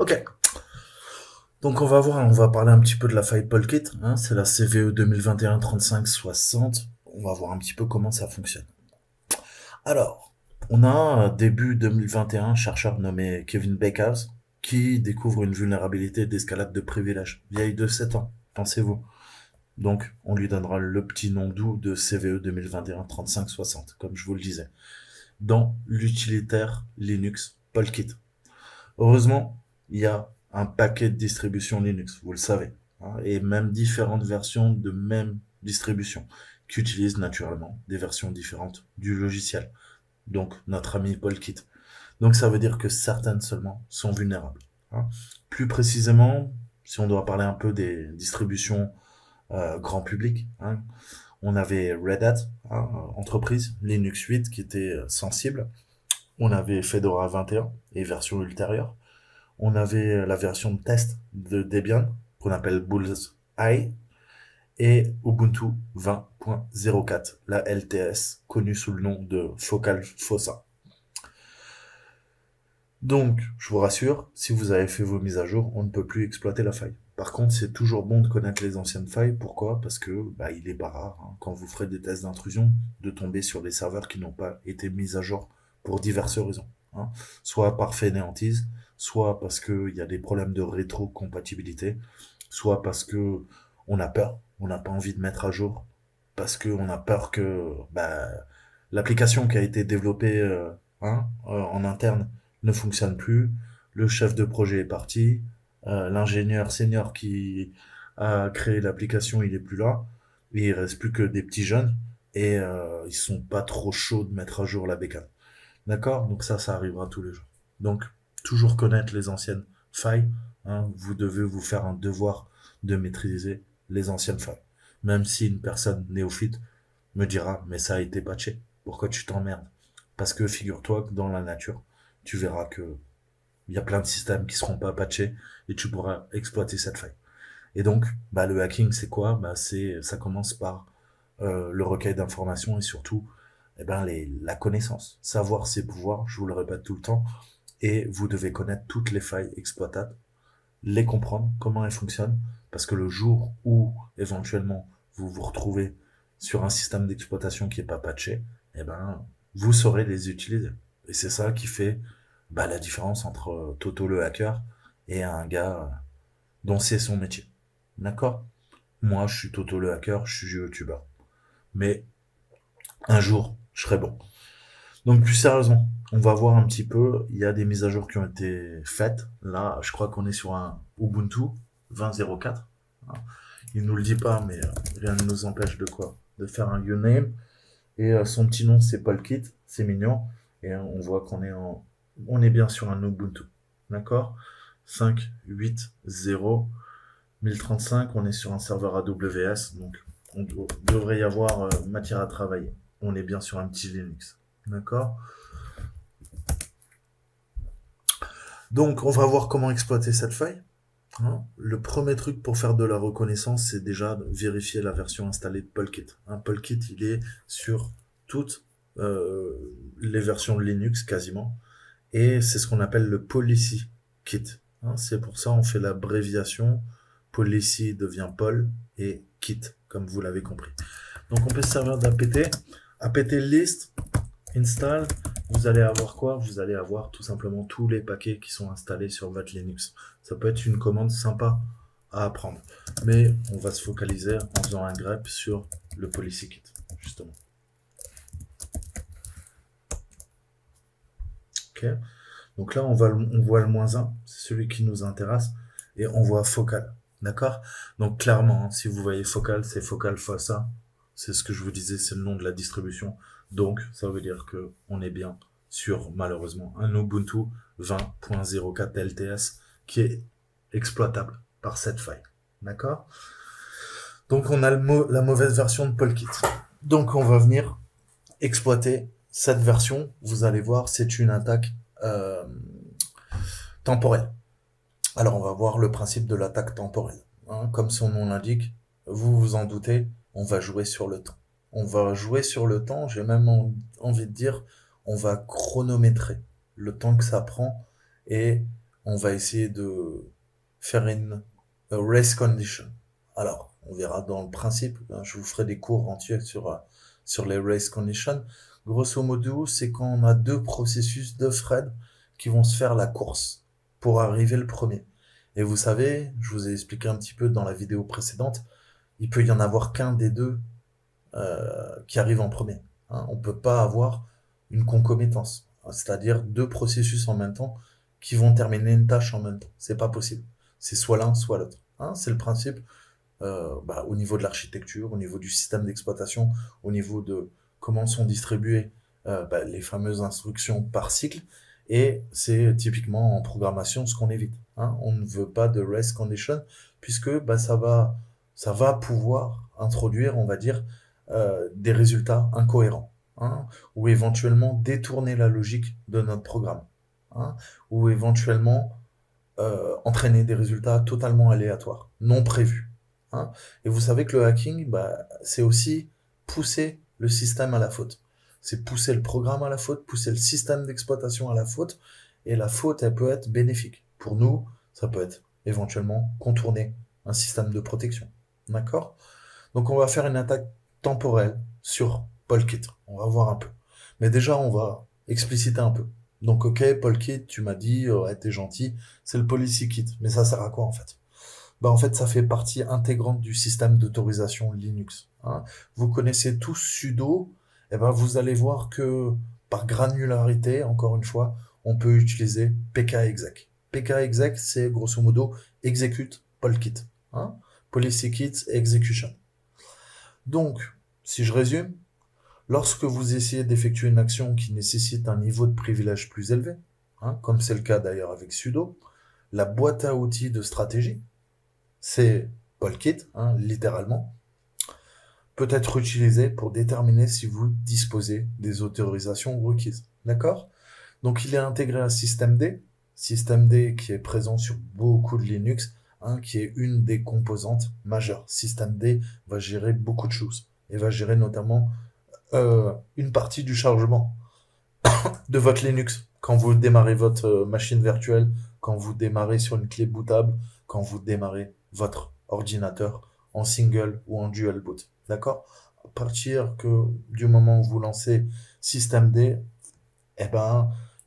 Ok, donc on va parler un petit peu de la faille Polkit, hein, c'est la CVE 2021-35-60. On va voir un petit peu comment ça fonctionne. Alors, on a début 2021 un chercheur nommé Kevin Bakehouse qui découvre une vulnérabilité d'escalade de privilèges, vieille de 7 ans, pensez-vous. Donc, on lui donnera le petit nom doux de CVE 2021-35-60, comme je vous le disais, dans l'utilitaire Linux Polkit. Heureusement, il y a un paquet de distributions Linux, vous le savez, hein, et même différentes versions de même distribution, qui utilisent naturellement des versions différentes du logiciel. Donc, notre ami Polkit. Donc, ça veut dire que certaines seulement sont vulnérables, hein. Plus précisément, si on doit parler un peu des distributions grand public, hein, on avait Red Hat, hein, entreprise, Linux 8 qui était sensible. On avait Fedora 21 et version ultérieure. On avait la version de test de Debian, qu'on appelle Bullseye, et Ubuntu 20.04, la LTS, connue sous le nom de Focal Fossa. Donc, je vous rassure, si vous avez fait vos mises à jour, on ne peut plus exploiter la faille. Par contre, c'est toujours bon de connaître les anciennes failles. Pourquoi? Parce que il est pas rare, hein, quand vous ferez des tests d'intrusion, de tomber sur des serveurs qui n'ont pas été mis à jour pour diverses raisons, hein. Soit par fainéantise, soit parce qu'il y a des problèmes de rétrocompatibilité, soit parce que on a peur, on n'a pas envie de mettre à jour, parce qu'on a peur que l'application qui a été développée en interne ne fonctionne plus, le chef de projet est parti, l'ingénieur senior qui a créé l'application, il est plus là, et il reste plus que des petits jeunes, et ils sont pas trop chauds de mettre à jour la bécane. D'accord? Donc ça arrivera tous les jours. Donc, toujours connaître les anciennes failles, hein, vous devez vous faire un devoir de maîtriser les anciennes failles. Même si une personne néophyte me dira, mais ça a été patché, pourquoi tu t'emmerdes? Parce que figure-toi que dans la nature, tu verras que il y a plein de systèmes qui seront pas patchés et tu pourras exploiter cette faille. Et donc, le hacking, c'est quoi? Ça commence par le recueil d'informations et surtout, la connaissance, savoir ses pouvoirs. Je vous le répète tout le temps, et vous devez connaître toutes les failles exploitables, les comprendre, comment elles fonctionnent, parce que le jour où éventuellement vous vous retrouvez sur un système d'exploitation qui est pas patché, vous saurez les utiliser. Et c'est ça qui fait la différence entre Toto le hacker et un gars dont c'est son métier. D'accord? Moi, je suis Toto le hacker, je suis youtubeur. Mais un jour, je serai bon. Donc plus sérieusement, on va voir un petit peu, il y a des mises à jour qui ont été faites. Là, je crois qu'on est sur un Ubuntu 20.04. Il nous le dit pas, mais rien ne nous empêche de quoi? De faire un uname. Et son petit nom, c'est Polkit, c'est mignon. Et on voit on est bien sur un Ubuntu. D'accord? 5.8.0 1035, on est sur un serveur AWS, donc devrait y avoir matière à travailler. On est bien sur un petit Linux. D'accord? Donc, on va voir comment exploiter cette faille, hein. Le premier truc pour faire de la reconnaissance, c'est déjà de vérifier la version installée de Polkit. Polkit, il est sur toutes les versions de Linux quasiment, et c'est ce qu'on appelle le Policy Kit, hein. C'est pour ça on fait l'abréviation. Policy devient Pol et Kit, comme vous l'avez compris. Donc on peut se servir d'apt, apt list, install, vous allez avoir quoi? Vous allez avoir tout simplement tous les paquets qui sont installés sur votre Linux. Ça peut être une commande sympa à apprendre. Mais on va se focaliser en faisant un grep sur le policy kit, justement. Ok. Donc là, on voit le -1, c'est celui qui nous intéresse, et on voit focal. D'accord? Donc clairement, hein, si vous voyez focal, c'est focal fossa. C'est ce que je vous disais, c'est le nom de la distribution. Donc ça veut dire que on est bien sur, malheureusement, un Ubuntu 20.04 LTS qui est exploitable par cette faille. D'accord? Donc on a la mauvaise version de Polkit. Donc on va venir exploiter cette version. Vous allez voir, c'est une attaque euh, temporelle. Alors on va voir le principe de l'attaque temporelle, hein. Comme son nom l'indique, vous vous en doutez, on va jouer sur le temps. On va jouer sur le temps, j'ai même envie de dire, on va chronométrer le temps que ça prend, et on va essayer de faire une race condition. Alors, on verra dans le principe, hein, je vous ferai des cours entiers sur les race conditions. Grosso modo, c'est quand on a deux processus, deux threads qui vont se faire la course pour arriver le premier. Et vous savez, je vous ai expliqué un petit peu dans la vidéo précédente, il peut y en avoir qu'un des deux qui arrive en premier. Hein. On ne peut pas avoir une concomitance, c'est-à-dire deux processus en même temps qui vont terminer une tâche en même temps. C'est pas possible. C'est soit l'un, soit l'autre. Hein. C'est le principe au niveau de l'architecture, au niveau du système d'exploitation, au niveau de comment sont distribuées les fameuses instructions par cycle. Et c'est typiquement en programmation ce qu'on évite. Hein. On ne veut pas de race condition puisque ça va pouvoir introduire, on va dire, des résultats incohérents, hein, ou éventuellement détourner la logique de notre programme, hein, ou éventuellement entraîner des résultats totalement aléatoires, non prévus. Hein. Et vous savez que le hacking, c'est aussi pousser le système à la faute. C'est pousser le programme à la faute, pousser le système d'exploitation à la faute, et la faute, elle peut être bénéfique. Pour nous, ça peut être éventuellement contourner un système de protection. D'accord? Donc on va faire une attaque temporelle sur Polkit. On va voir un peu. Mais déjà, on va expliciter un peu. Donc ok, Polkit, tu m'as dit, ouais, t'es gentil, c'est le policy kit. Mais ça sert à quoi en fait? En fait, ça fait partie intégrante du système d'autorisation Linux. Hein. Vous connaissez tous sudo, et vous allez voir que par granularité, encore une fois, on peut utiliser pkexec. Pkexec, c'est grosso modo execute polkit. Hein. Policy kit execution. Donc, si je résume, lorsque vous essayez d'effectuer une action qui nécessite un niveau de privilège plus élevé, hein, comme c'est le cas d'ailleurs avec sudo, la boîte à outils de stratégie, c'est Polkit, hein, littéralement, peut être utilisée pour déterminer si vous disposez des autorisations requises. D'accord? Donc il est intégré à systemd qui est présent sur beaucoup de Linux, hein, qui est une des composantes majeures. Systemd va gérer beaucoup de choses et va gérer notamment une partie du chargement de votre Linux. Quand vous démarrez votre machine virtuelle, quand vous démarrez sur une clé bootable, quand vous démarrez votre ordinateur en single ou en dual boot. D'accord? À partir du moment où vous lancez systemd,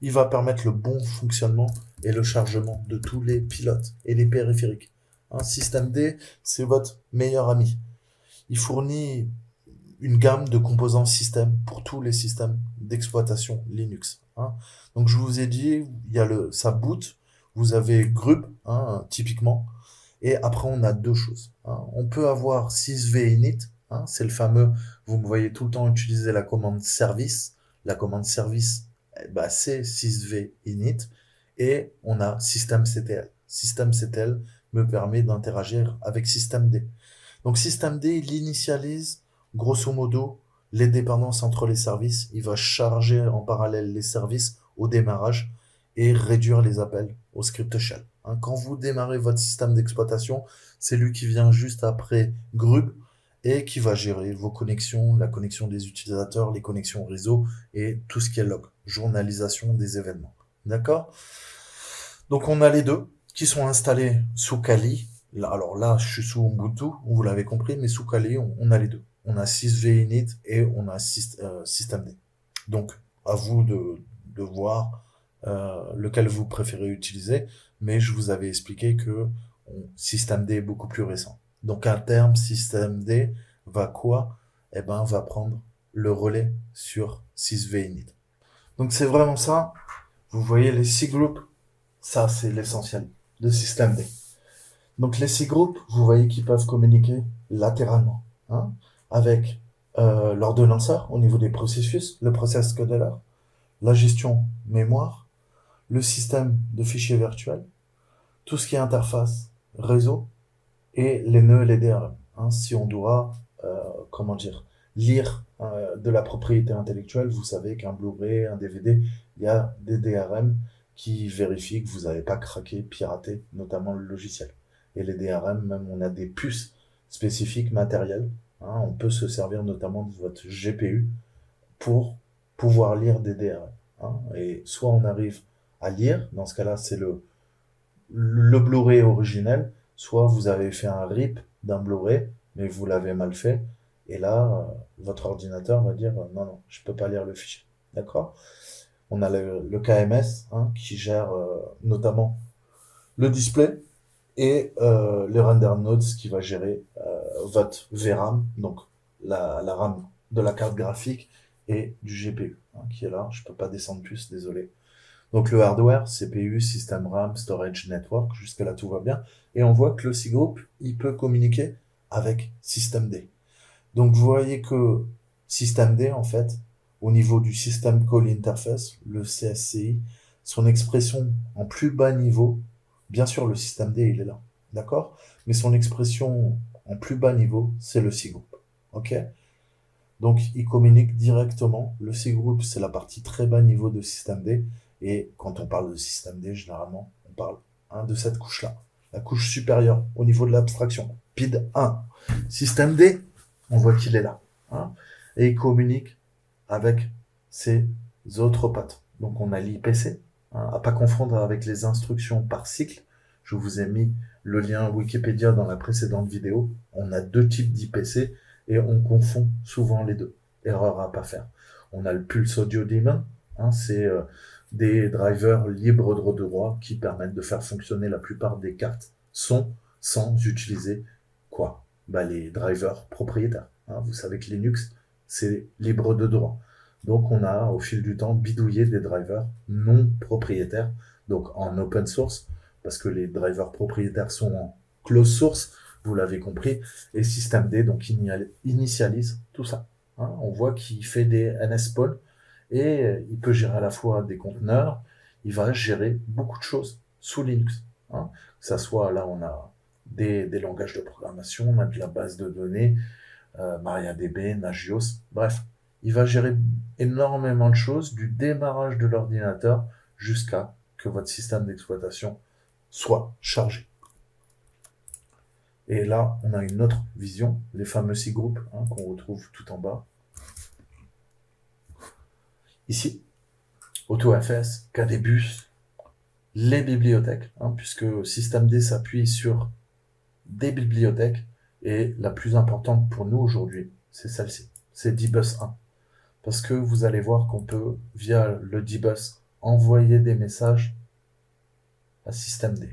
il va permettre le bon fonctionnement et le chargement de tous les pilotes et les périphériques. Hein, systemd, c'est votre meilleur ami. Il fournit une gamme de composants système pour tous les systèmes d'exploitation Linux. Hein. Donc je vous ai dit, il y a ça boot, vous avez grub, hein, typiquement, et après on a deux choses. Hein. On peut avoir sysvinit, hein, c'est le fameux, vous me voyez tout le temps utiliser la commande service. La commande service, c'est sysvinit, et on a systemctl. Systemctl me permet d'interagir avec systemd. Donc systemd, il initialise grosso modo les dépendances entre les services. Il va charger en parallèle les services au démarrage et réduire les appels au script shell. Hein, quand vous démarrez votre système d'exploitation, c'est lui qui vient juste après grub et qui va gérer vos connexions, la connexion des utilisateurs, les connexions réseau et tout ce qui est log, journalisation des événements. D'accord? Donc on a les deux qui sont installés sous Kali. Alors là, je suis sous Ubuntu, vous l'avez compris, mais sous Kali, on a les deux. On a sysvinit et on a systemd. Donc, à vous de voir lequel vous préférez utiliser, mais je vous avais expliqué que systemd est beaucoup plus récent. Donc, à terme, systemd va quoi? Va prendre le relais sur sysvinit. Donc, c'est vraiment ça. Vous voyez les cgroups, ça, c'est l'essentiel de systemd. Donc les cgroups, vous voyez qu'ils peuvent communiquer latéralement, hein, avec l'ordonnanceur au niveau des processus, le process scheduler, la gestion mémoire, le système de fichiers virtuels, tout ce qui est interface réseau et les nœuds et les DRM. Hein, si on doit, lire de la propriété intellectuelle, vous savez qu'un Blu-ray, un DVD, il y a des DRM qui vérifient que vous n'avez pas craqué, piraté, notamment le logiciel. Et les DRM, même on a des puces spécifiques matérielles. Hein, on peut se servir notamment de votre GPU pour pouvoir lire des DRM. Hein, et soit on arrive à lire, dans ce cas-là, c'est le Blu-ray originel, soit vous avez fait un rip d'un Blu-ray, mais vous l'avez mal fait, et là, votre ordinateur va dire non, non, je peux pas lire le fichier. D'accord? On a le KMS hein, qui gère notamment le display et le render nodes qui va gérer votre VRAM, donc la RAM de la carte graphique et du GPU hein, qui est là. Je peux pas descendre plus, désolé. Donc le hardware, CPU, système RAM, storage, network, jusque là tout va bien. Et on voit que le cgroup, il peut communiquer avec systemd. Donc vous voyez que systemd, en fait, au niveau du System Call Interface, le CSCI, son expression en plus bas niveau, bien sûr le systemd il est là, d'accord? Mais son expression en plus bas niveau, c'est le cgroup, ok? Donc il communique directement, le cgroup c'est la partie très bas niveau de systemd, et quand on parle de systemd, généralement, on parle hein, de cette couche-là, la couche supérieure au niveau de l'abstraction, PID 1. Systemd, on voit qu'il est là. Hein, et il communique avec ses autres pattes. Donc on a l'IPC, hein, à pas confondre avec les instructions par cycle. Je vous ai mis le lien Wikipédia dans la précédente vidéo. On a deux types d'IPC et on confond souvent les deux. Erreur à pas faire. On a le Pulse Audio Daemon, hein, c'est des drivers libres de droit qui permettent de faire fonctionner la plupart des cartes son sans utiliser quoi bah, les drivers propriétaires. Hein. Vous savez que Linux, c'est libre de droit. Donc on a au fil du temps bidouillé des drivers non propriétaires, donc en open source, parce que les drivers propriétaires sont en closed source, vous l'avez compris, et systemd donc initialise tout ça. Hein. On voit qu'il fait des NSPOL et il peut gérer à la fois des conteneurs, il va gérer beaucoup de choses sous Linux. Hein. Que ça soit là on a des langages de programmation, on a de la base de données, MariaDB, Nagios, bref. Il va gérer énormément de choses du démarrage de l'ordinateur jusqu'à que votre système d'exploitation soit chargé. Et là, on a une autre vision, les fameux cgroups hein, qu'on retrouve tout en bas. Ici, AutoFS, KDBus, les bibliothèques, hein, puisque systemd s'appuie sur des bibliothèques, et la plus importante pour nous aujourd'hui, c'est celle-ci, c'est dbus 1. Parce que vous allez voir qu'on peut, via le dbus, envoyer des messages à systemd.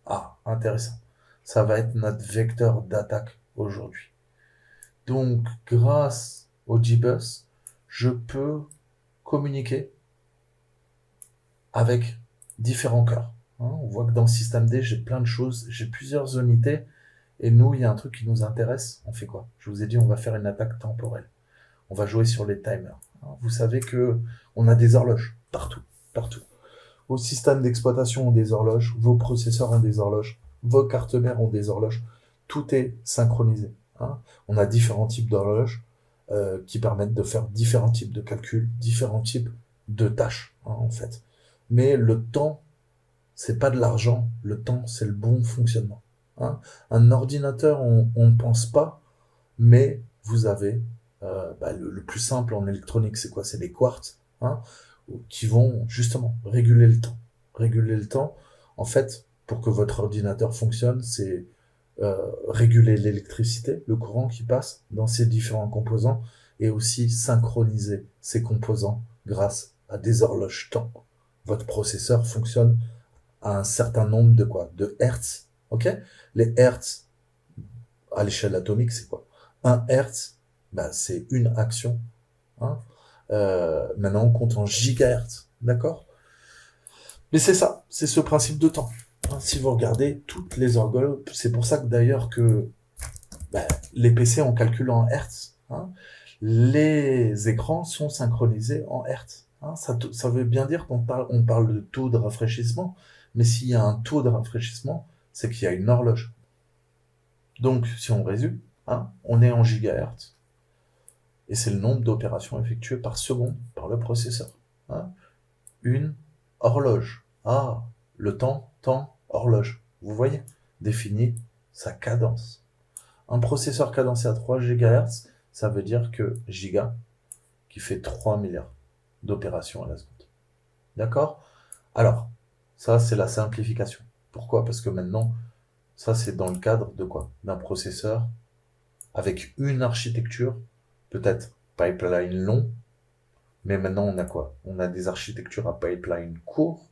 Ah, intéressant. Ça va être notre vecteur d'attaque aujourd'hui. Donc, grâce au dbus, je peux communiquer avec différents cœurs. Hein, on voit que dans systemd, j'ai plein de choses, j'ai plusieurs unités, et nous, il y a un truc qui nous intéresse. On fait quoi? Je vous ai dit, on va faire une attaque temporelle. On va jouer sur les timers. Vous savez que on a des horloges partout, partout. Vos systèmes d'exploitation ont des horloges, vos processeurs ont des horloges, vos cartes mères ont des horloges. Tout est synchronisé. Hein. On a différents types d'horloges qui permettent de faire différents types de calculs, différents types de tâches, hein, en fait. Mais le temps, c'est pas de l'argent. Le temps, c'est le bon fonctionnement. Hein. Un ordinateur, on ne pense pas, mais vous avez le plus simple en électronique, c'est quoi? C'est des quartz, hein, qui vont justement réguler le temps. Réguler le temps, en fait, pour que votre ordinateur fonctionne, c'est réguler l'électricité, le courant qui passe dans ces différents composants, et aussi synchroniser ces composants grâce à des horloges temps. Votre processeur fonctionne à un certain nombre de quoi? De hertz, ok? Les hertz, à l'échelle atomique, c'est quoi? 1 hertz, c'est une action. Hein. Maintenant, on compte en gigahertz, d'accord? Mais c'est ça, c'est ce principe de temps. Hein, si vous regardez toutes les orgues, c'est pour ça que d'ailleurs que les PC on calcule en hertz. Hein. Les écrans sont synchronisés en hertz. Hein. Ça veut bien dire on parle de taux de rafraîchissement, mais s'il y a un taux de rafraîchissement, c'est qu'il y a une horloge. Donc, si on résume, hein, on est en gigahertz, et c'est le nombre d'opérations effectuées par seconde par le processeur. Hein. Une horloge. Ah, le temps, horloge. Vous voyez, définit sa cadence. Un processeur cadencé à 3 GHz, ça veut dire que giga, qui fait 3 milliards d'opérations à la seconde. D'accord? Alors, ça c'est la simplification. Pourquoi? Parce que maintenant, ça c'est dans le cadre de quoi? D'un processeur avec une architecture, peut-être pipeline long, mais maintenant on a quoi? On a des architectures à pipeline court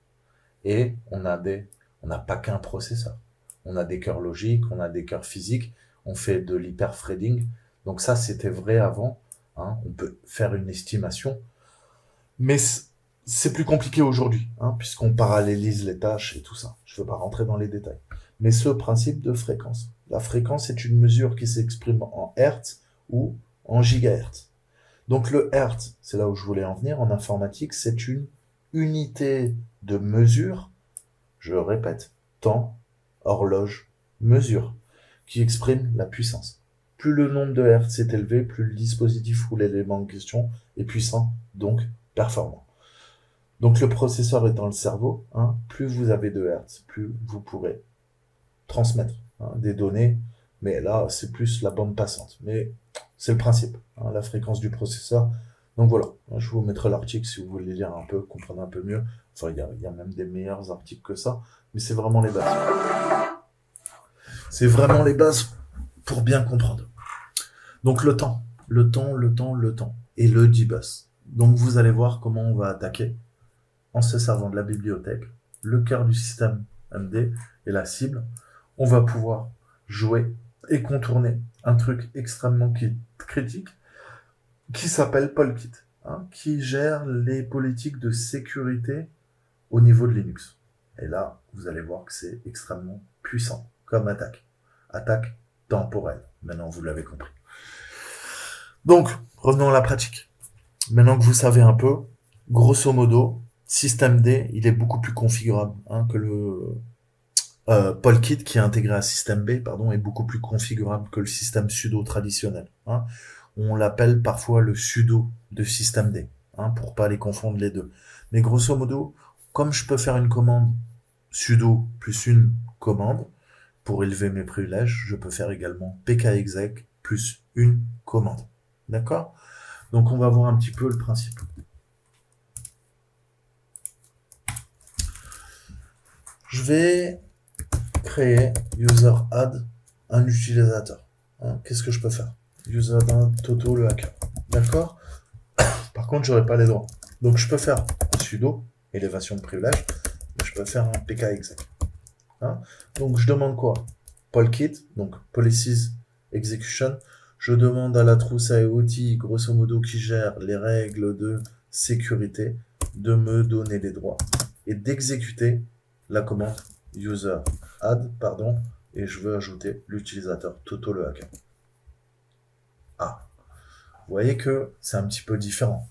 et on n'a pas qu'un processeur. On a des cœurs logiques, on a des cœurs physiques, on fait de l'hyperthreading. Donc ça c'était vrai avant, hein. On peut faire une estimation, mais c'est plus compliqué aujourd'hui, hein, puisqu'on parallélise les tâches et tout ça. Je ne veux pas rentrer dans les détails. Mais ce principe de fréquence. La fréquence est une mesure qui s'exprime en Hertz ou en gigahertz. Donc le Hertz, c'est là où je voulais en venir, en informatique, c'est une unité de mesure, je répète, temps, horloge, mesure, qui exprime la puissance. Plus le nombre de Hertz est élevé, plus le dispositif ou l'élément en question est puissant, donc performant. Donc le processeur étant le cerveau, hein, plus vous avez de Hertz, plus vous pourrez transmettre, hein, des données, mais là c'est plus la bande passante. Mais c'est le principe, hein, la fréquence du processeur. Donc voilà, je vous mettrai l'article si vous voulez lire un peu, comprendre un peu mieux. Enfin, il y a même des meilleurs articles que ça, mais c'est vraiment les bases. C'est vraiment les bases pour bien comprendre. Donc le temps, et le D-bus. Donc vous allez voir comment on va attaquer en se servant de la bibliothèque, le cœur du système MD et la cible. On va pouvoir jouer et contourner un truc extrêmement critique qui s'appelle Polkit, hein, qui gère les politiques de sécurité au niveau de Linux. Et là, vous allez voir que c'est extrêmement puissant comme attaque. Attaque temporelle. Maintenant, vous l'avez compris. Donc, revenons à la pratique. Maintenant que vous savez un peu, grosso modo, système D, il est beaucoup plus configurable, hein, que le Polkit qui est intégré à système B, pardon, est beaucoup plus configurable que le système sudo traditionnel, hein. On l'appelle parfois le sudo de système D, hein, pour pas les confondre les deux. Mais grosso modo, comme je peux faire une commande sudo plus une commande pour élever mes privilèges, je peux faire également pkexec plus une commande. D'accord? Donc on va voir un petit peu le principe. Je vais créer user add un utilisateur. Hein, qu'est-ce que je peux faire? User add Toto le hacker. D'accord? Par contre, j'aurai pas les droits. Donc je peux faire un sudo, élévation de privilège, mais je peux faire un pkexec. Hein, donc je demande quoi? Polkit, donc policies execution. Je demande à la trousse à outils, grosso modo, qui gère les règles de sécurité, de me donner les droits et d'exécuter la commande user add, pardon, et je veux ajouter l'utilisateur Toto le hacker. Ah, vous voyez que c'est un petit peu différent.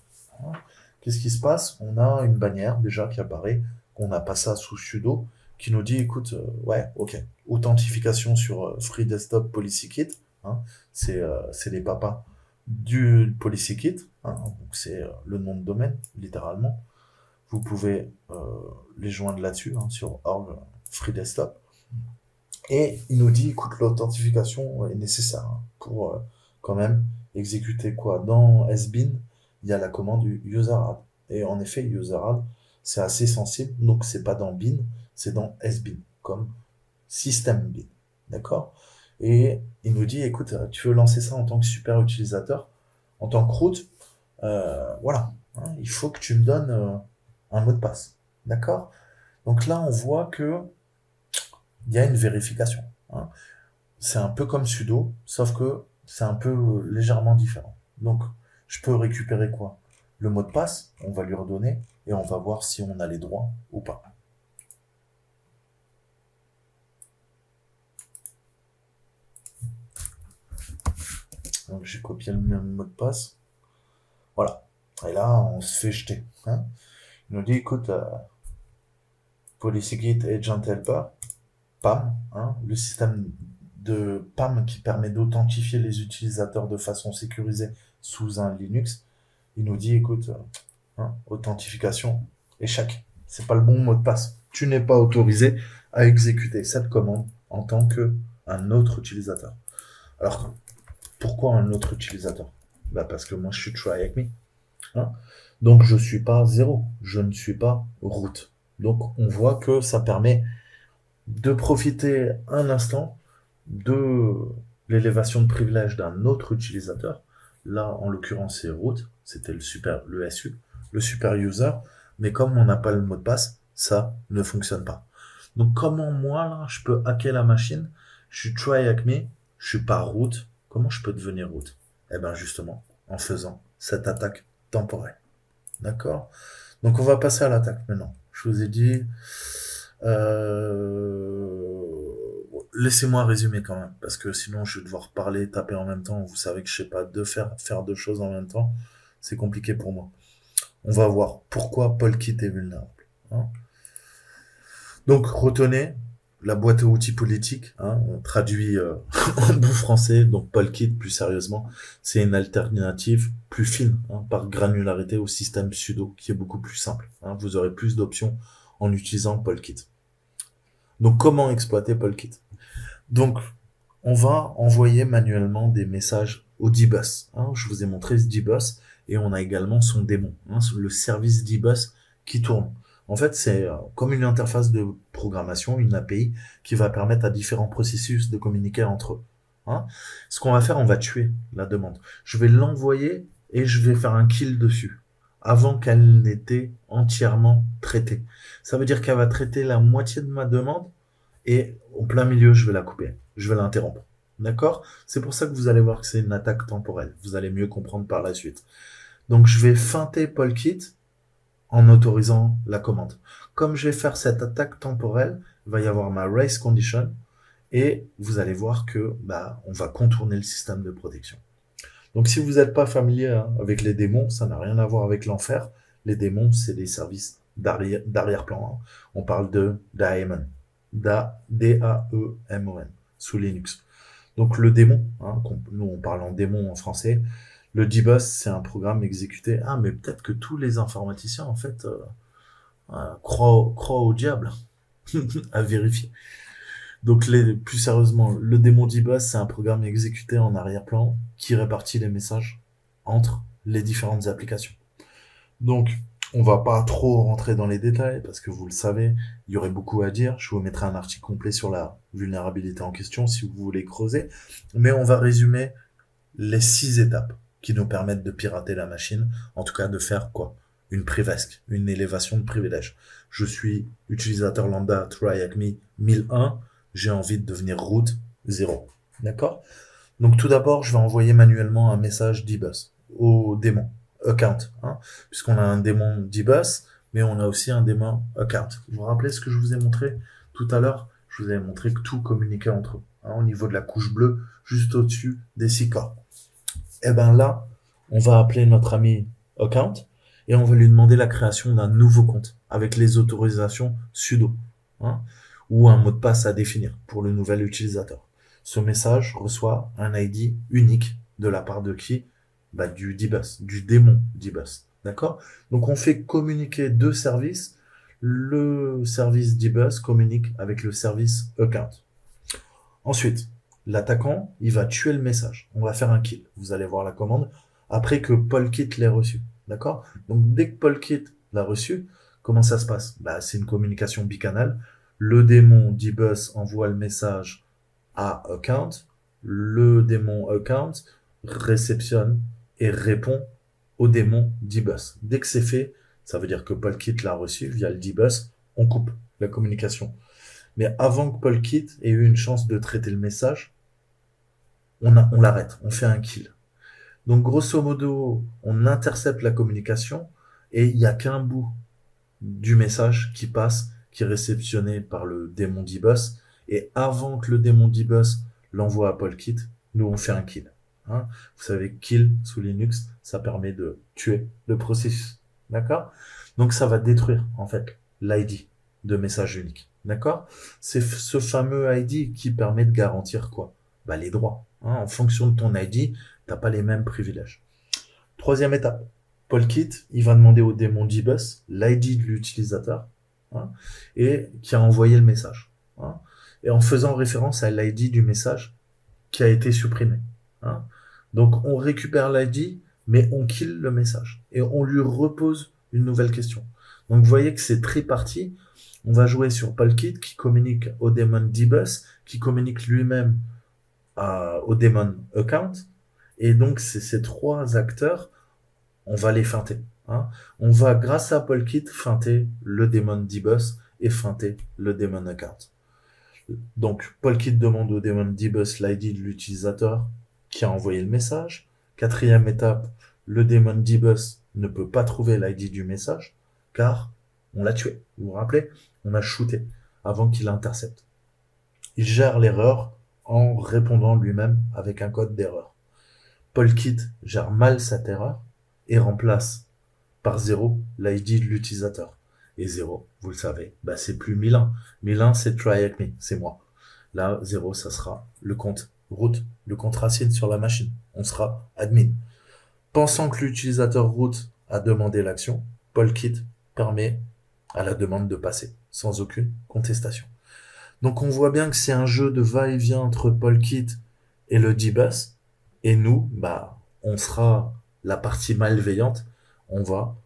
Qu'est-ce qui se passe? On a une bannière déjà qui apparaît, qu'on a passé sous sudo, qui nous dit, écoute, ouais, ok, authentification sur Free Desktop Policy Kit, hein, c'est les papas du Policy Kit, hein, donc c'est le nom de domaine, littéralement. Vous pouvez les joindre là-dessus, hein, sur org Free Desktop. Et il nous dit, écoute, l'authentification est nécessaire, hein, pour quand même exécuter quoi? Dans SBIN, il y a la commande user-add. Et en effet, user-add, c'est assez sensible, donc c'est pas dans bin, c'est dans SBIN, comme système bin. D'accord? Et il nous dit, écoute, tu veux lancer ça en tant que super utilisateur, en tant que root, voilà, hein, il faut que tu me donnes un mot de passe. D'accord? Donc là, on voit que il y a une vérification, hein. C'est un peu comme sudo, sauf que c'est un peu légèrement différent. Donc, je peux récupérer quoi? Le mot de passe, on va lui redonner, et on va voir si on a les droits ou pas. Donc, j'ai copié le même mot de passe. Voilà. Et là, on se fait jeter, hein. Il nous dit, écoute, PolicyGit Agent Helper, PAM, hein, le système de PAM qui permet d'authentifier les utilisateurs de façon sécurisée sous un Linux. Il nous dit, écoute, hein, authentification, échec. C'est pas le bon mot de passe. Tu n'es pas autorisé à exécuter cette commande en tant qu'un autre utilisateur. Alors, pourquoi un autre utilisateur? Bah parce que moi, je suis try avec me. Hein, donc, je suis pas zéro. Je ne suis pas root. Donc, on voit que ça permet de profiter un instant de l'élévation de privilège d'un autre utilisateur. Là, en l'occurrence, c'est root, c'était le SU, le super user. Mais comme on n'a pas le mot de passe, ça ne fonctionne pas. Donc, comment moi, là, je peux hacker la machine? Je suis try hack me, je suis pas root. Comment je peux devenir root? Eh bien, justement, en faisant cette attaque temporelle. D'accord? Donc, on va passer à l'attaque maintenant. Je vous ai dit, laissez-moi résumer quand même, parce que sinon je vais devoir parler, taper en même temps. Vous savez que je sais pas faire deux choses en même temps, c'est compliqué pour moi. On va voir pourquoi Polkit est vulnérable. Hein. Donc retenez la boîte à outils politique, hein, on traduit en bon français, donc Polkit plus sérieusement, c'est une alternative plus fine, hein, par granularité au système sudo, qui est beaucoup plus simple. Hein. Vous aurez plus d'options en utilisant Polkit. Donc comment exploiter Polkit? Donc on va envoyer manuellement des messages au dbus. Hein. Je vous ai montré ce dbus et on a également son démon, hein, le service dbus qui tourne. En fait, c'est comme une interface de programmation, une API qui va permettre à différents processus de communiquer entre eux. Hein. Ce qu'on va faire, on va tuer la demande. Je vais l'envoyer et je vais faire un kill dessus avant qu'elle n'était entièrement traitée. Ça veut dire qu'elle va traiter la moitié de ma demande et au plein milieu, je vais la couper. Je vais l'interrompre. D'accord? C'est pour ça que vous allez voir que c'est une attaque temporelle. Vous allez mieux comprendre par la suite. Donc, je vais feinter Polkit en autorisant la commande. Comme je vais faire cette attaque temporelle, il va y avoir ma race condition et vous allez voir que on va contourner le système de protection. Donc, si vous n'êtes pas familier avec les démons, ça n'a rien à voir avec l'enfer. Les démons, c'est des services d'arrière-plan. Hein. On parle de daemon. D-A-E-M-O-N, sous Linux. Donc le démon, hein, nous on parle en démon en français, le dbus c'est un programme exécuté. Ah mais peut-être que tous les informaticiens en fait croient au diable, à vérifier. Donc plus sérieusement, le démon dbus c'est un programme exécuté en arrière-plan qui répartit les messages entre les différentes applications. Donc on va pas trop rentrer dans les détails parce que vous le savez, il y aurait beaucoup à dire. Je vous mettrai un article complet sur la vulnérabilité en question si vous voulez creuser. Mais on va résumer les 6 étapes qui nous permettent de pirater la machine. En tout cas, de faire quoi? Une privesc, une élévation de privilège. Je suis utilisateur lambda tryhackme 1001. J'ai envie de devenir root 0. D'accord? Donc tout d'abord, je vais envoyer manuellement un message dbus au démon account, hein, puisqu'on a un démon dbus, mais on a aussi un démon account. Vous vous rappelez ce que je vous ai montré tout à l'heure? Je vous ai montré que tout communiquait entre eux, hein, au niveau de la couche bleue, juste au-dessus des 6 corps. Et bien là, on va appeler notre ami account et on va lui demander la création d'un nouveau compte avec les autorisations sudo, hein, ou un mot de passe à définir pour le nouvel utilisateur. Ce message reçoit un ID unique de la part de qui? Du dbus, du démon dbus. D'accord? Donc on fait communiquer deux services. Le service dbus communique avec le service account. Ensuite, l'attaquant, il va tuer le message. On va faire un kill. Vous allez voir la commande après que Polkit l'ait reçu. D'accord? Donc dès que Polkit l'a reçu, comment ça se passe? C'est une communication bicanale. Le démon dbus envoie le message à account. Le démon account réceptionne et répond au démon dbus. Dès que c'est fait, ça veut dire que Polkit l'a reçu via le dbus, on coupe la communication. Mais avant que Polkit ait eu une chance de traiter le message, on l'arrête, on fait un kill. Donc grosso modo, on intercepte la communication et il n'y a qu'un bout du message qui passe, qui est réceptionné par le démon dbus. Et avant que le démon dbus l'envoie à Polkit, nous on fait un kill. Hein, vous savez, kill sous Linux, ça permet de tuer le processus. D'accord? Donc ça va détruire en fait l'ID de message unique. D'accord? C'est ce fameux ID qui permet de garantir quoi? Les droits. Hein, en fonction de ton ID, t'as pas les mêmes privilèges. Troisième étape. Polkit, il va demander au démon dbus l'ID de l'utilisateur, hein, et qui a envoyé le message. Hein, et en faisant référence à l'ID du message qui a été supprimé. Hein. Donc on récupère l'ID, mais on kill le message. Et on lui repose une nouvelle question. Donc vous voyez que c'est triparti. On va jouer sur Polkit qui communique au daemon dbus, qui communique lui-même au daemon account. Et donc ces trois acteurs, on va les feinter. Hein. On va, grâce à Polkit, feinter le daemon dbus et feinter le daemon account. Donc Polkit demande au daemon dbus l'ID de l'utilisateur qui a envoyé le message. Quatrième étape, le daemon dbus ne peut pas trouver l'ID du message car on l'a tué. Vous vous rappelez? On a shooté avant qu'il intercepte. Il gère l'erreur en répondant lui-même avec un code d'erreur. Polkit gère mal cette erreur et remplace par 0 l'ID de l'utilisateur. Et 0, vous le savez, bah c'est plus 1001. 1001, c'est try at me, c'est moi. Là, 0, ça sera le compte root, le compte racine sur la machine. On sera admin. Pensant que l'utilisateur root a demandé l'action, Polkit permet à la demande de passer, sans aucune contestation. Donc on voit bien que c'est un jeu de va-et-vient entre Polkit et le dbus, et nous, bah, on sera la partie malveillante, on va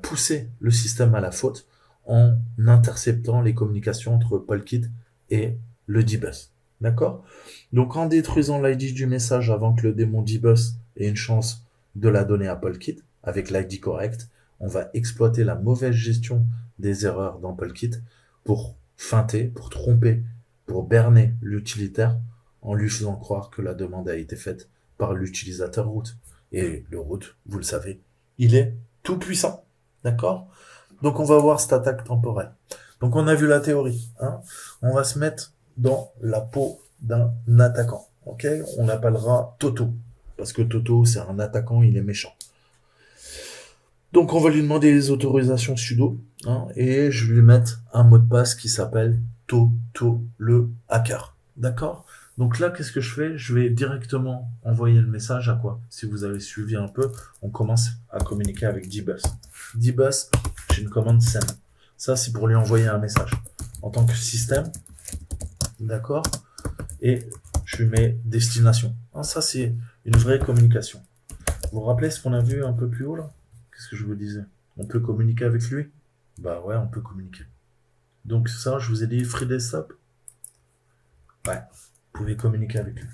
pousser le système à la faute en interceptant les communications entre Polkit et le dbus. D'accord? Donc en détruisant l'ID du message avant que le démon dbus ait une chance de la donner à Polkit, avec l'ID correct, on va exploiter la mauvaise gestion des erreurs dans Polkit pour feinter, pour tromper, pour berner l'utilitaire en lui faisant croire que la demande a été faite par l'utilisateur root. Et le root, vous le savez, il est tout puissant. D'accord? Donc on va voir cette attaque temporelle. Donc on a vu la théorie. Hein. On va se mettre dans la peau d'un attaquant. Ok? On l'appellera Toto. Parce que Toto, c'est un attaquant, il est méchant. Donc on va lui demander les autorisations sudo. Hein, et je vais lui mettre un mot de passe qui s'appelle Toto le hacker. D'accord? Donc là, qu'est-ce que je fais? Je vais directement envoyer le message à quoi? Si vous avez suivi un peu, on commence à communiquer avec dbus. Dbus, j'ai une commande send. Ça, c'est pour lui envoyer un message en tant que système. D'accord? Et je lui mets destination. Hein, ça, c'est une vraie communication. Vous vous rappelez ce qu'on a vu un peu plus haut là? Qu'est-ce que je vous disais? On peut communiquer avec lui? Bah ouais, on peut communiquer. Donc ça, je vous ai dit free desktop. Ouais, vous pouvez communiquer avec lui.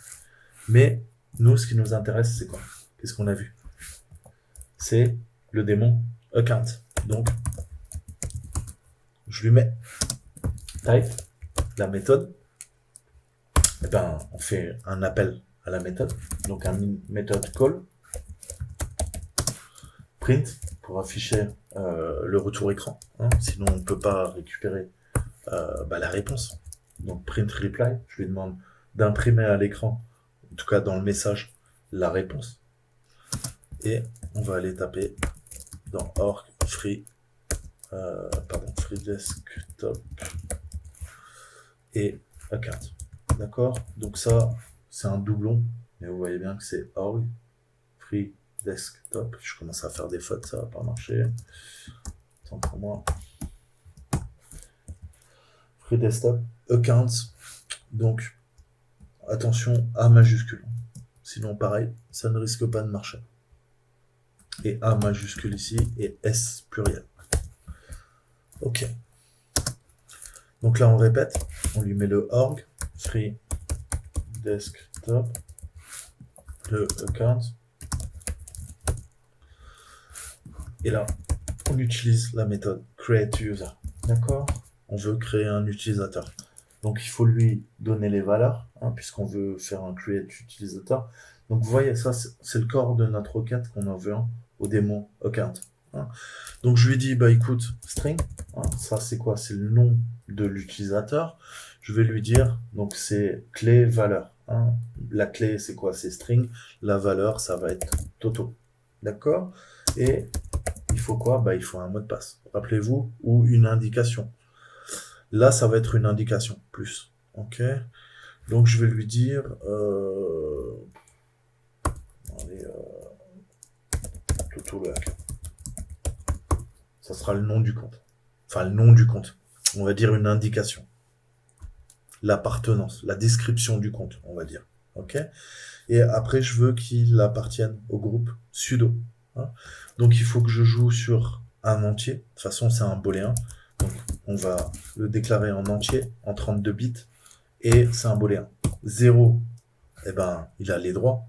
Mais nous, ce qui nous intéresse, c'est quoi? Qu'est-ce qu'on a vu? C'est le démon account. Donc, je lui mets type, la méthode. Et ben, on fait un appel à la méthode. Donc, un méthode call. Print pour afficher le retour écran. Hein, sinon, on ne peut pas récupérer la réponse. Donc, print reply. Je lui demande d'imprimer à l'écran, en tout cas dans le message, la réponse. Et on va aller taper dans org free desktop et account. D'accord? Donc ça, c'est un doublon, mais vous voyez bien que c'est org free desktop. Je commence à faire des fautes, ça va pas marcher. Tant pour moi. Free desktop account. Donc attention A majuscule. Sinon pareil, ça ne risque pas de marcher. Et A majuscule ici et S pluriel. Ok. Donc là on répète, on lui met le org free desktop le account. Et là, on utilise la méthode create user. D'accord? On veut créer un utilisateur. Donc il faut lui donner les valeurs, hein, puisqu'on veut faire un create utilisateur. Donc vous voyez, ça c'est le corps de notre requête qu'on envoie au démon account. Hein. Donc je lui dis, bah écoute, string, hein, ça c'est quoi? C'est le nom de l'utilisateur. Je vais lui dire, donc c'est clé valeur. Hein. La clé c'est quoi? C'est string. La valeur, ça va être Toto. D'accord? Et il faut quoi? Bah il faut un mot de passe. Rappelez-vous, ou une indication. Là, ça va être une indication, plus. Ok? Donc, je vais lui dire... Toto le hacker. Ça sera le nom du compte. Enfin, le nom du compte. On va dire une indication. L'appartenance, la description du compte, on va dire. Ok? Et après, je veux qu'il appartienne au groupe sudo. Hein. Donc, il faut que je joue sur un entier. De toute façon, c'est un booléen. Donc, on va le déclarer en entier, en 32 bits, et c'est un booléen. 0, eh ben, il a les droits.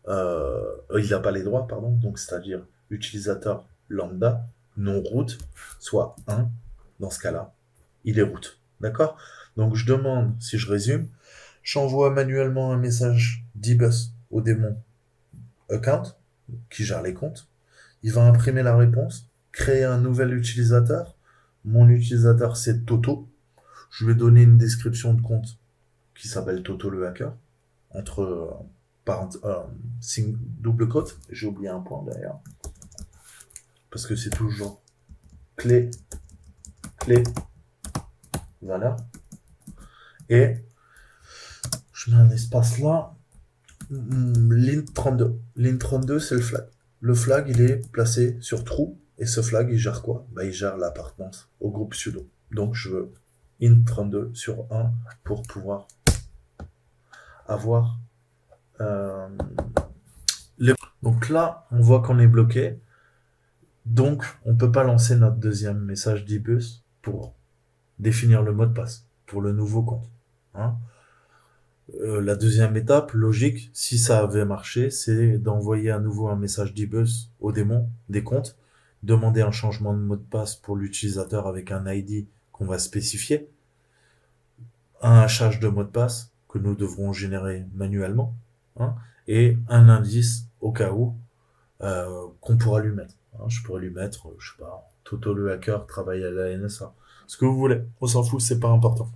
Il n'a pas les droits, pardon. Donc, c'est-à-dire utilisateur lambda, non root, soit 1. Dans ce cas-là, il est root. D'accord? Donc, je demande, si je résume, j'envoie manuellement un message dbus au démon account, qui gère les comptes. Il va imprimer la réponse, créer un nouvel utilisateur. Mon utilisateur, c'est Toto. Je vais donner une description de compte qui s'appelle Toto le hacker, entre double quote. J'ai oublié un point d'ailleurs, parce que c'est toujours clé, valeur. Et je mets un espace là. Ligne 32. Ligne 32, c'est le flag. Le flag, il est placé sur true. Et ce flag, il gère quoi? Bah, il gère l'appartenance au groupe pseudo. Donc, je veux int 32 sur 1 pour pouvoir avoir Donc là, on voit qu'on est bloqué. Donc, on ne peut pas lancer notre deuxième message dbus pour définir le mot de passe pour le nouveau compte. Hein. La deuxième étape, logique, si ça avait marché, c'est d'envoyer à nouveau un message dbus au démon des comptes, demander un changement de mot de passe pour l'utilisateur avec un ID qu'on va spécifier, un hachage de mot de passe que nous devrons générer manuellement, hein, et un indice au cas où qu'on pourra lui mettre. Hein, je pourrais lui mettre, je sais pas, Toto le hacker travaille à la NSA. Ce que vous voulez, on s'en fout, c'est pas important.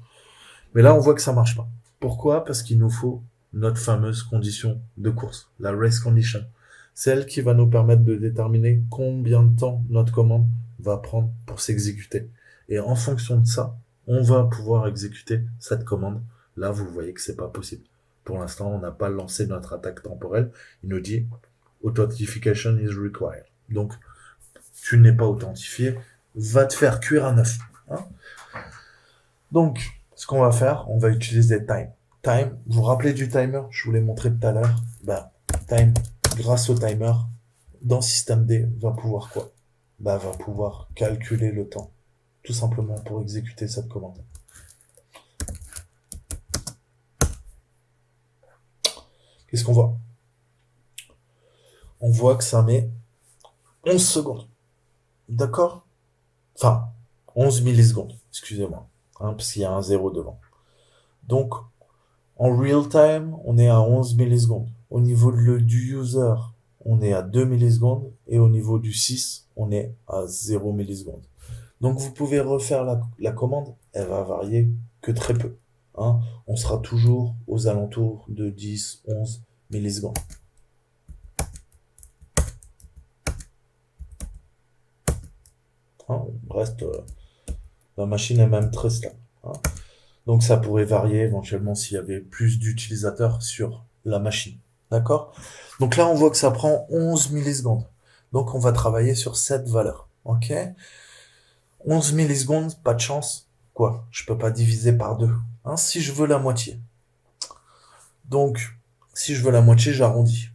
Mais là, on voit que ça marche pas. Pourquoi? Parce qu'il nous faut notre fameuse condition de course, la race condition. Celle qui va nous permettre de déterminer combien de temps notre commande va prendre pour s'exécuter. Et en fonction de ça, on va pouvoir exécuter cette commande. Là, vous voyez que c'est pas possible. Pour l'instant, on n'a pas lancé notre attaque temporelle. Il nous dit authentication is required. Donc, tu n'es pas authentifié, va te faire cuire un œuf. Hein. Donc, ce qu'on va faire, on va utiliser time. Time, vous vous rappelez du timer? Je vous l'ai montré tout à l'heure. Bah, time, grâce au timer, dans systemd, va pouvoir quoi? Bah, va pouvoir calculer le temps, tout simplement pour exécuter cette commande. Qu'est-ce qu'on voit? On voit que ça met 11 secondes. D'accord? Enfin, 11 millisecondes, excusez-moi, hein, parce qu'il y a un 0 devant. Donc, en real time, on est à 11 millisecondes. Au niveau du user, on est à 2 millisecondes. Et au niveau du 6, on est à 0 millisecondes. Donc, vous pouvez refaire la commande. Elle va varier que très peu. Hein. On sera toujours aux alentours de 10, 11 millisecondes. Hein, on reste, la machine est même très stable. Hein. Donc ça pourrait varier éventuellement s'il y avait plus d'utilisateurs sur la machine. D'accord? Donc là, on voit que ça prend 11 millisecondes. Donc on va travailler sur cette valeur. Ok? 11 millisecondes, pas de chance. Quoi? Je peux pas diviser par 2. Hein, si je veux la moitié. Donc, si je veux la moitié, j'arrondis.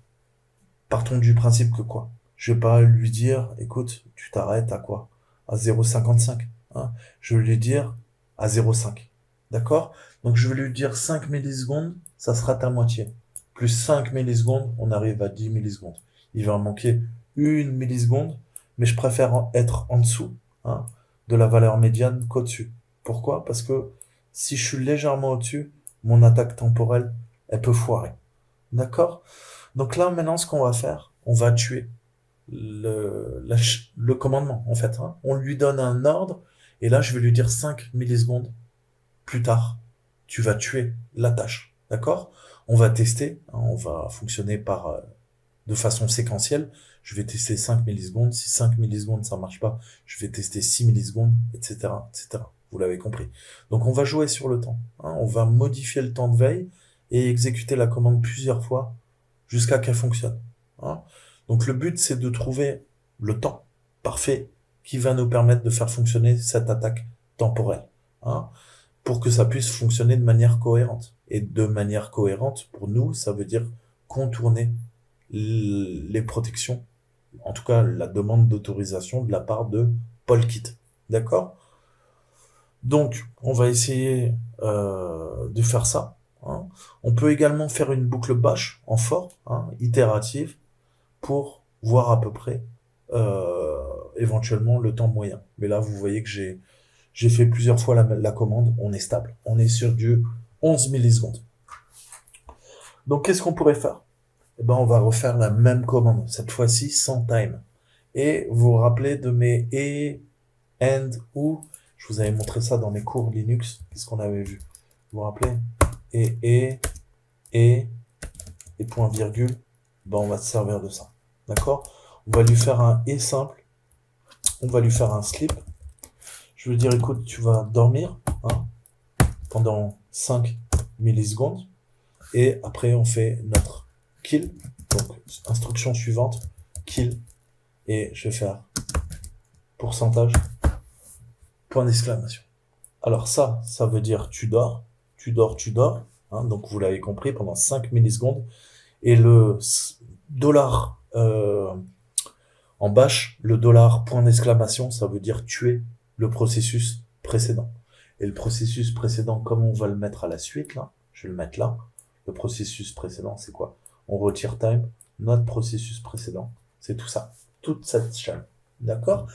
Partons du principe que quoi? Je vais pas lui dire, écoute, tu t'arrêtes à quoi? À 0,55. Hein, je vais lui dire à 0,5. D'accord? Donc je vais lui dire 5 millisecondes, ça sera ta moitié. Plus 5 millisecondes, on arrive à 10 millisecondes. Il va en manquer 1 milliseconde, mais je préfère être en dessous, hein, de la valeur médiane qu'au-dessus. Pourquoi? Parce que si je suis légèrement au-dessus, mon attaque temporelle, elle peut foirer. D'accord? Donc là, maintenant, ce qu'on va faire, on va tuer le commandement, en fait. Hein. On lui donne un ordre, et là, je vais lui dire 5 millisecondes plus tard, tu vas tuer la tâche. D'accord? On va tester, hein, on va fonctionner de façon séquentielle. Je vais tester 5 millisecondes. Si 5 millisecondes, ça marche pas, je vais tester 6 millisecondes, etc., etc. Vous l'avez compris. Donc, on va jouer sur le temps. Hein. On va modifier le temps de veille et exécuter la commande plusieurs fois jusqu'à qu'elle fonctionne. Hein. Donc, le but, c'est de trouver le temps parfait qui va nous permettre de faire fonctionner cette attaque temporelle. Hein, pour que ça puisse fonctionner de manière cohérente. Et de manière cohérente, pour nous, ça veut dire contourner les protections en tout cas la demande d'autorisation de la part de Polkit. D'accord? Donc, on va essayer de faire ça, hein. On peut également faire une boucle bash en for, hein, itérative, pour voir à peu près éventuellement le temps moyen. Mais là, vous voyez que j'ai fait plusieurs fois la commande, on est stable. On est sur du 11 millisecondes. Donc, qu'est-ce qu'on pourrait faire? Eh ben, on va refaire la même commande, cette fois-ci sans time. Et vous vous rappelez de mes et, and, ou, je vous avais montré ça dans mes cours Linux, qu'est-ce qu'on avait vu? Vous vous rappelez? Et, et, et point virgule, ben, on va se servir de ça. D'accord? On va lui faire un et simple, on va lui faire un sleep. Je veux dire, écoute, tu vas dormir, hein, pendant 5 millisecondes, et après on fait notre kill, donc instruction suivante, kill, et je vais faire pourcentage, point d'exclamation. Alors ça veut dire tu dors, tu dors, tu dors, hein, donc vous l'avez compris, pendant 5 millisecondes, et le dollar en bash, le dollar point d'exclamation, ça veut dire tuer le processus précédent. Et le processus précédent, comme on va le mettre à la suite, là, je vais le mettre là, le processus précédent, c'est quoi? On retire time, notre processus précédent, c'est tout ça, toute cette chaîne. D'accord?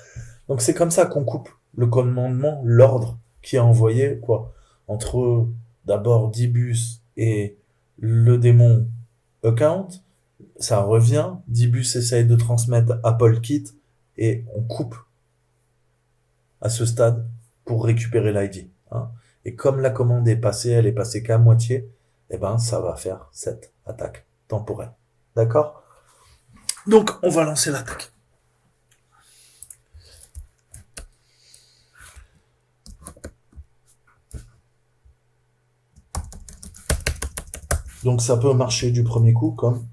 Donc c'est comme ça qu'on coupe le commandement, l'ordre qui est envoyé, quoi, entre d'abord Dibus et le démon account, ça revient, Dibus essaye de transmettre Apple Kit, et on coupe à ce stade pour récupérer l'ID. Hein. Et comme la commande est passée, elle est passée qu'à moitié, eh ben ça va faire cette attaque temporelle. D'accord? Donc on va lancer l'attaque. Donc ça peut marcher du premier coup comme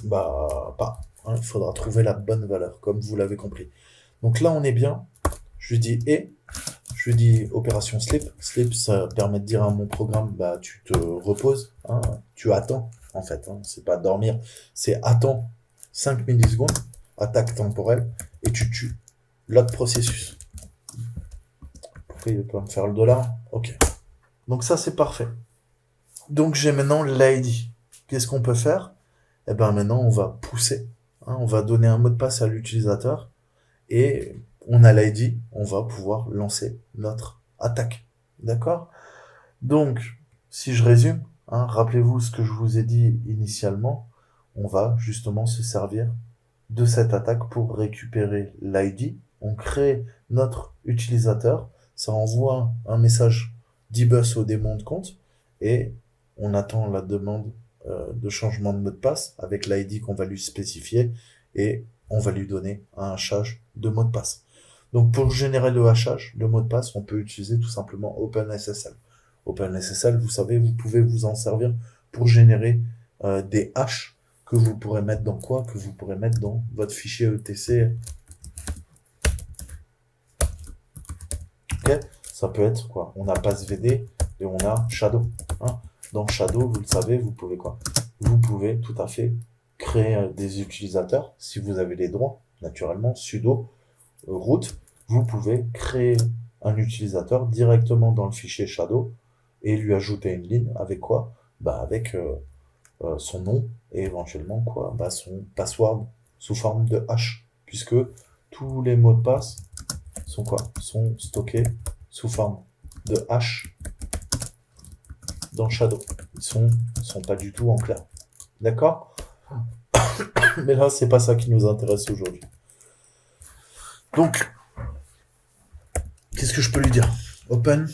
bah pas. Hein, il faudra trouver la bonne valeur, comme vous l'avez compris. Donc là on est bien. Je lui dis et je lui dis opération sleep. Sleep, ça permet de dire à mon programme, bah tu te reposes, hein, tu attends en fait. Hein, c'est pas dormir, c'est attends 5 millisecondes, attaque temporelle, et tu tues l'autre processus. Pourquoi il peut me faire le dollar? Ok. Donc ça c'est parfait. Donc j'ai maintenant l'ID. Qu'est-ce qu'on peut faire? Eh ben maintenant on va pousser. Hein, on va donner un mot de passe à l'utilisateur et on a l'ID, on va pouvoir lancer notre attaque. D'accord? Donc, si je résume, hein, rappelez-vous ce que je vous ai dit initialement, on va justement se servir de cette attaque pour récupérer l'ID. On crée notre utilisateur, ça envoie un message dbus au démon de compte et on attend la demande de changement de mot de passe avec l'ID qu'on va lui spécifier et on va lui donner un hachage de mot de passe. Donc pour générer le hachage de mot de passe, on peut utiliser tout simplement OpenSSL. OpenSSL, vous savez, vous pouvez vous en servir pour générer des hashes que vous pourrez mettre dans quoi? Que vous pourrez mettre dans votre fichier ETC. Ok? Ça peut être quoi? On a PassVD et on a Shadow. Hein? Dans Shadow, vous le savez, vous pouvez quoi? Vous pouvez tout à fait créer des utilisateurs, si vous avez les droits, naturellement, sudo root, vous pouvez créer un utilisateur directement dans le fichier Shadow et lui ajouter une ligne avec quoi? Bah avec son nom et éventuellement quoi? Bah son password sous forme de hash, puisque tous les mots de passe sont quoi? Sont stockés sous forme de hash dans Shadow. Ils sont pas du tout en clair. D'accord? Mais là, c'est pas ça qui nous intéresse aujourd'hui. Donc, qu'est-ce que je peux lui dire? Open,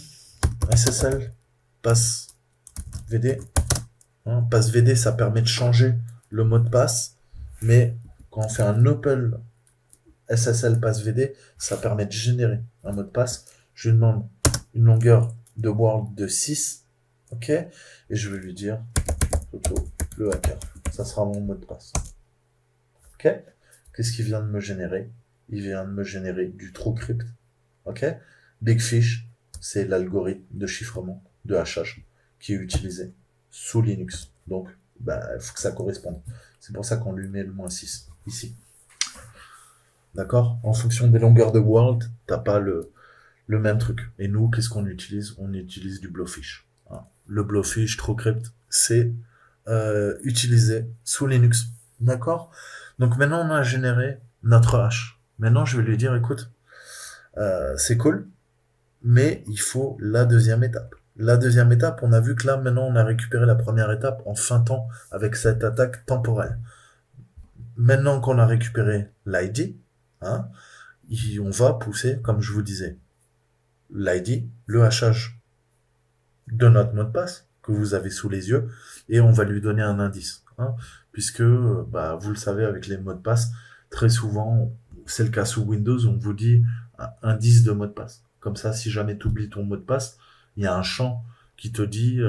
SSL, passe VD. Hein, passe VD, ça permet de changer le mot de passe, mais quand on fait un open SSL passe VD, ça permet de générer un mot de passe. Je lui demande une longueur de world de 6, ok, et je vais lui dire Toto, le hacker. Ça sera mon mot de passe. Ok? Qu'est-ce qu'il vient de me générer? Il vient de me générer du TrueCrypt. Ok? Bigfish, c'est l'algorithme de chiffrement, de hachage, qui est utilisé sous Linux. Donc, bah, il faut que ça corresponde. C'est pour ça qu'on lui met le -6 ici. D'accord? En fonction des longueurs de world, t'as pas le même truc. Et nous, qu'est-ce qu'on utilise? On utilise du Blowfish. Hein. Le Blowfish TrueCrypt, c'est utilisé sous Linux. D'accord? Donc maintenant, on a généré notre hash. Maintenant, je vais lui dire, écoute, c'est cool, mais il faut la deuxième étape. La deuxième étape, on a vu que là, maintenant, on a récupéré la première étape en feintant avec cette attaque temporelle. Maintenant qu'on a récupéré l'ID, hein, on va pousser, comme je vous disais, l'ID, le hachage de notre mot de passe que vous avez sous les yeux, et on va lui donner un indice. Hein, puisque, bah, vous le savez, avec les mots de passe, très souvent, c'est le cas sous Windows, on vous dit indice de mot de passe. Comme ça, si jamais tu oublies ton mot de passe, il y a un champ qui te dit,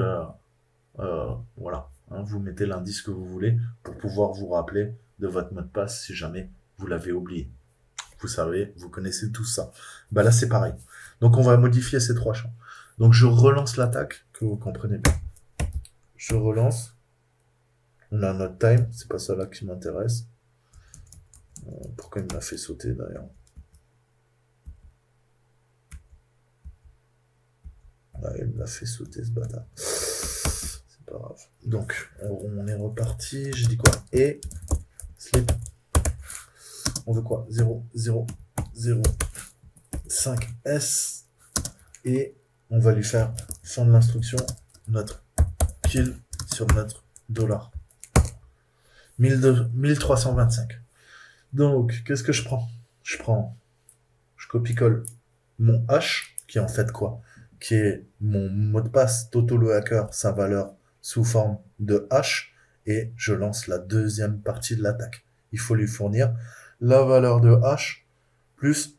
voilà, hein, vous mettez l'indice que vous voulez pour pouvoir vous rappeler de votre mot de passe si jamais vous l'avez oublié. Vous savez, vous connaissez tout ça. Bah là, c'est pareil. Donc, on va modifier ces trois champs. Donc, je relance l'attaque, que vous comprenez bien. Je relance. On a notre time, c'est pas ça là qui m'intéresse. Pourquoi il m'a fait sauter d'ailleurs? Ah, il me l'a fait sauter ce bâtard. C'est pas grave. Donc, on est reparti. J'ai dit quoi? Et sleep. On veut quoi? 0, 0, 0, 5 S. Et on va lui faire fin de l'instruction, notre kill sur notre dollar. 1325. Donc, qu'est-ce que je prends? Je copie-colle mon hash, qui est en fait quoi? Qui est mon mot de passe Toto le hacker, sa valeur sous forme de hash, et je lance la deuxième partie de l'attaque. Il faut lui fournir la valeur de hash plus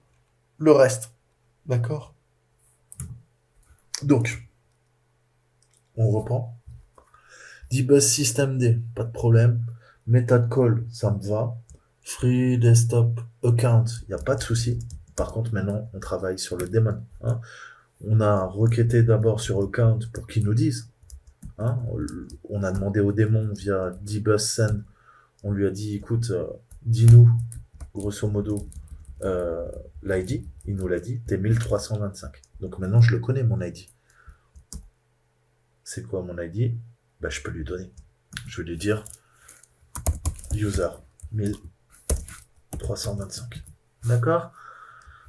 le reste. D'accord? Donc, on reprend. Dbus systemd, pas de problème. Method call, ça me va. Free desktop account, il n'y a pas de souci. Par contre, maintenant, on travaille sur le daemon. Hein. On a requêté d'abord sur account pour qu'ils nous disent. Hein. On a demandé au démon via dbus send. On lui a dit, écoute, dis-nous, grosso modo, l'ID. Il nous l'a dit, t'es 1325. Donc maintenant, je le connais, mon ID. C'est quoi mon ID? Bah, je peux lui donner. Je vais lui dire user 1325. D'accord?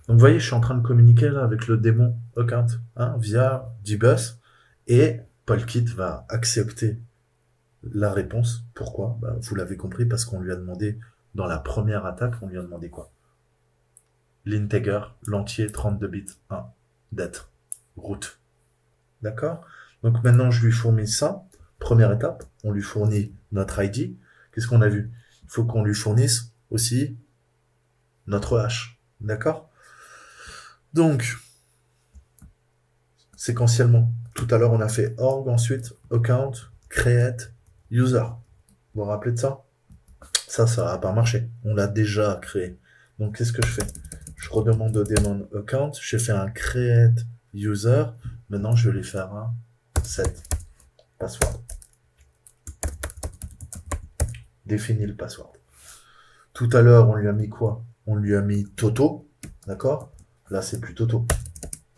Donc vous voyez, je suis en train de communiquer là avec le démon account hein, via dbus et Polkit va accepter la réponse. Pourquoi? Bah, vous l'avez compris, parce qu'on lui a demandé dans la première attaque, on lui a demandé quoi? L'integer, l'entier 32 bits 1 d'être root. D'accord? Donc maintenant, je lui fournis ça. Première étape, on lui fournit notre ID. Qu'est-ce qu'on a vu? Il faut qu'on lui fournisse aussi notre hash. D'accord? Donc, séquentiellement, tout à l'heure, on a fait org, ensuite account, create, user. Vous vous rappelez de ça? Ça va pas marcher. On l'a déjà créé. Donc, qu'est-ce que je fais? Je redemande au daemon account. J'ai fait un create user. Maintenant, je vais lui faire un set password. Définis le password. Tout à l'heure, on lui a mis quoi? On lui a mis Toto. D'accord? Là, c'est plus Toto.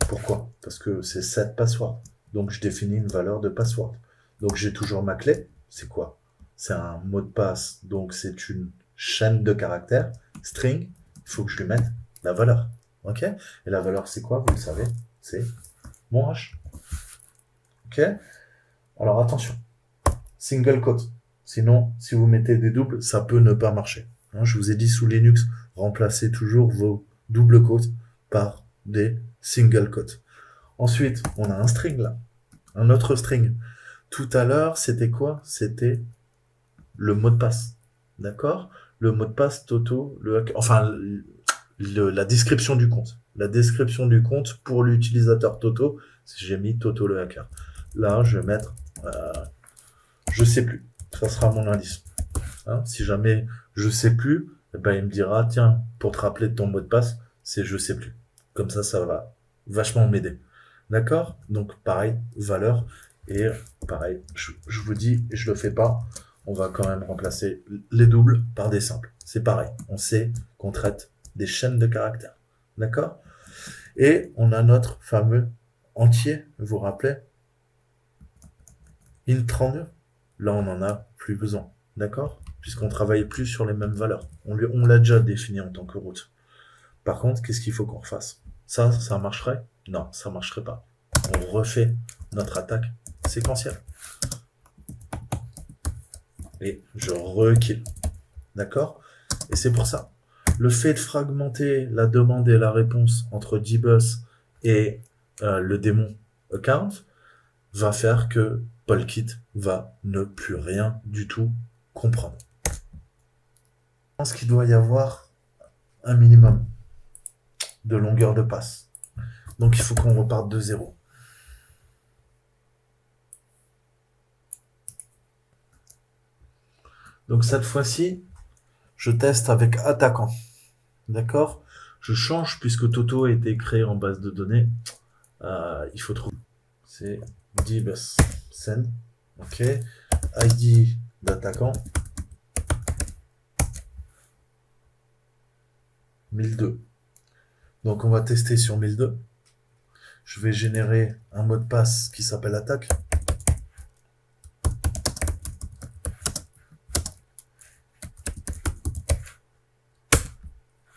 Pourquoi? Parce que c'est set password. Donc, je définis une valeur de password. Donc, j'ai toujours ma clé. C'est quoi? C'est un mot de passe. Donc, c'est une chaîne de caractères. String. Il faut que je lui mette la valeur. OK? Et la valeur, c'est quoi? Vous le savez. C'est mon hash. OK? Alors, attention. Single quote. Sinon, si vous mettez des doubles, ça peut ne pas marcher. Hein, je vous ai dit, sous Linux, remplacez toujours vos doubles quotes par des single quotes. Ensuite, on a un string là. Un autre string. Tout à l'heure, c'était quoi? C'était le mot de passe. D'accord? Le mot de passe Toto, enfin, la description du compte. La description du compte pour l'utilisateur Toto, j'ai mis Toto le hacker. Là, je vais mettre, je sais plus. Ça sera mon indice. Hein, si jamais je sais plus, eh ben, il me dira, tiens, pour te rappeler de ton mot de passe, c'est je sais plus. Comme ça va vachement m'aider. D'accord? Donc, pareil, valeur. Et pareil, je vous dis, et je le fais pas, on va quand même remplacer les doubles par des simples. C'est pareil. On sait qu'on traite des chaînes de caractères. D'accord? Et on a notre fameux entier, vous vous rappelez? int32. Là, on n'en a plus besoin. D'accord? Puisqu'on ne travaille plus sur les mêmes valeurs. On l'a déjà défini en tant que route. Par contre, qu'est-ce qu'il faut qu'on refasse? Ça marcherait? Non, ça marcherait pas. On refait notre attaque séquentielle. Et je rekill. D'accord? Et c'est pour ça. Le fait de fragmenter la demande et la réponse entre dbus et le démon account va faire que Polkit va ne plus rien du tout comprendre. Je pense qu'il doit y avoir un minimum de longueur de passe. Donc il faut qu'on reparte de zéro. Donc cette fois-ci, je teste avec attaquant. D'accord? Je change puisque Toto a été créé en base de données. Il faut trouver. C'est dbus send. Ok. ID d'attaquant. 1002. Donc on va tester sur 1002. Je vais générer un mot de passe qui s'appelle attaque.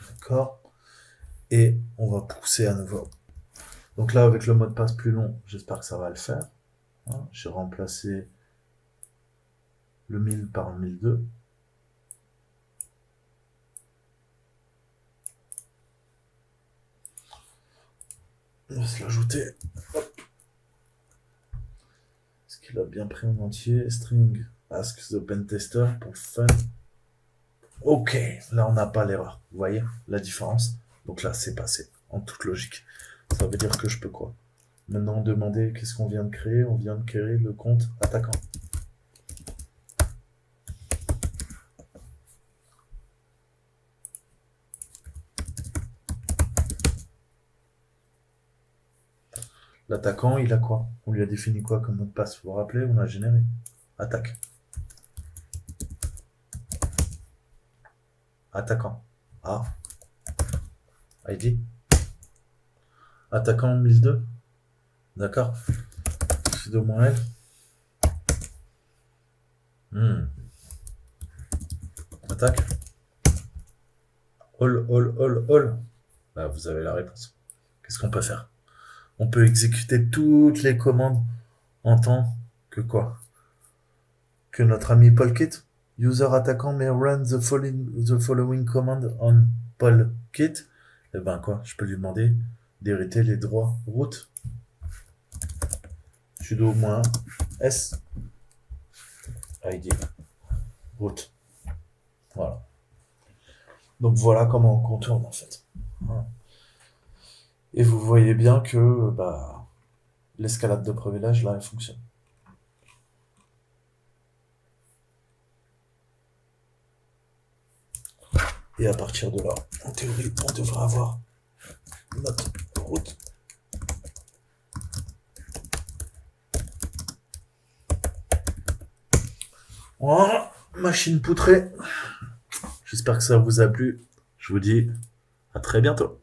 D'accord? Et on va pousser à nouveau. Donc là, avec le mot de passe plus long, j'espère que ça va le faire. J'ai remplacé le 1000 par le 1002. On va se l'ajouter. Est-ce qu'il a bien pris en entier? String ask the pentester pour fun. Ok, là on n'a pas l'erreur. Vous voyez la différence? Donc là c'est passé, en toute logique. Ça veut dire que je peux quoi? Maintenant demander qu'est-ce qu'on vient de créer? On vient de créer le compte attaquant. L'attaquant, il a quoi? On lui a défini quoi comme mot de passe? Vous vous rappelez? On a généré. Attaque. Attaquant. A. ID. Attaquant 1002. D'accord? Sudo -L. Attaque. All. Bah, vous avez la réponse. Qu'est-ce qu'on peut faire? On peut exécuter toutes les commandes en tant que quoi? Que notre ami Polkit. User attaquant may run the following command on Polkit. Et ben quoi? Je peux lui demander d'hériter les droits route. Sudo -S ID route. Voilà. Donc voilà comment on contourne en fait. Voilà. Et vous voyez bien que bah, l'escalade de privilèges là elle fonctionne. Et à partir de là, en théorie, on devrait avoir notre route. Voilà, machine poutrée. J'espère que ça vous a plu. Je vous dis à très bientôt.